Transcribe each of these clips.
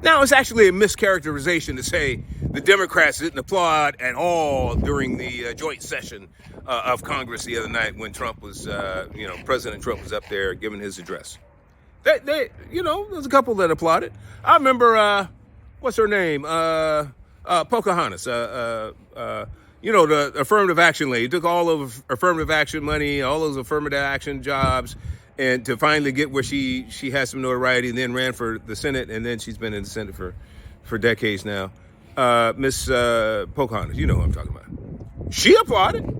Now, it's actually a mischaracterization to say the Democrats didn't applaud at all during the joint session of Congress the other night when Trump was, President Trump was up there giving his address. There's a couple that applauded. I remember, what's her name? Pocahontas. The affirmative action lady took all of affirmative action money, all those affirmative action jobs, and to finally get where she has some notoriety, and then ran for the Senate, and then she's been in the Senate for decades now. Miss Pocahontas, you know who I'm talking about. She applauded.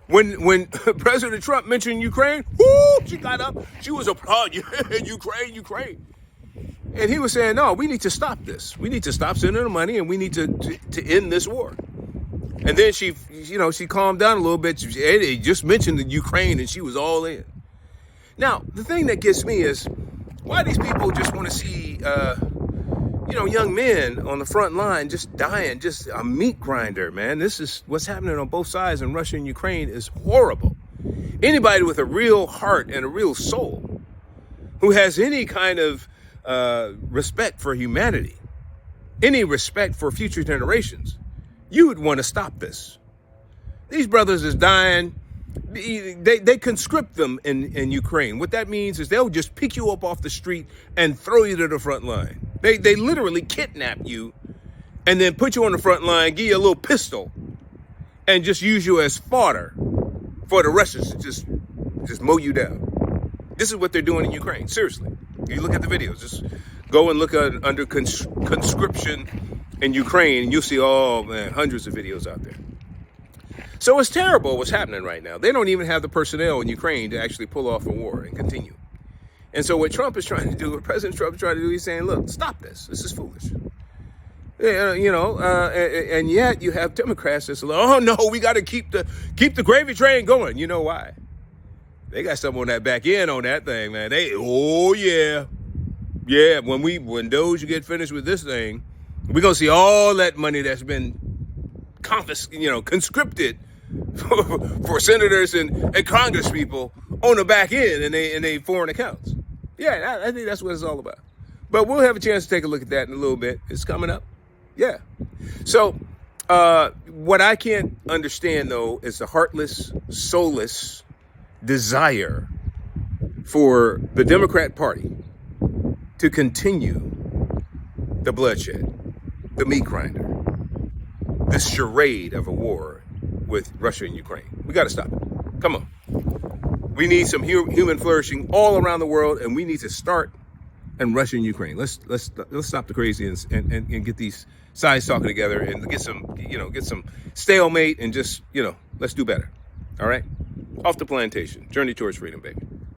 When President Trump mentioned Ukraine, whoo, she got up. She was applauding, Ukraine. And he was saying, no, we need to stop this. We need to stop sending the money, and we need to end this war. And then she calmed down a little bit. She just mentioned the Ukraine, and she was all in. Now, the thing that gets me is, why these people just want to see, young men on the front line just dying, just a meat grinder, man. This is what's happening on both sides in Russia and Ukraine is horrible. Anybody with a real heart and a real soul who has any kind of respect for humanity, any respect for future generations, you would want to stop this. These brothers is dying. They conscript them in Ukraine. What that means is they'll just pick you up off the street and throw you to the front line. They literally kidnap you and then put you on the front line, give you a little pistol, and just use you as fodder for the Russians to just mow you down. This is what they're doing in Ukraine. Seriously. You look at the videos. Just go and look under conscription in Ukraine, and you'll see, hundreds of videos out there. So it's terrible what's happening right now. They don't even have the personnel in Ukraine to actually pull off a war and continue. And so what Trump is trying to do, what President Trump is trying to do, he's saying, look, stop this. This is foolish. And yet you have Democrats that's like, oh, no, we got to keep the gravy train going. You know why? They got something on that back end on that thing, man. Yeah, when Doge get finished with this thing, we're going to see all that money that's been conscripted for senators and Congress people on the back end and they foreign accounts. Yeah, I think that's what it's all about. But we'll have a chance to take a look at that in a little bit. It's coming up. Yeah. So what I can't understand, though, is the heartless, soulless desire for the Democrat Party to continue the bloodshed, the meat grinder, this charade of a war with Russia and Ukraine. We got to stop it. Come on. We need some human flourishing all around the world, and we need to start in Russia and Ukraine. Let's stop the crazy and get these sides talking together and get some stalemate and just let's do better. All right, off the plantation, journey towards freedom, baby.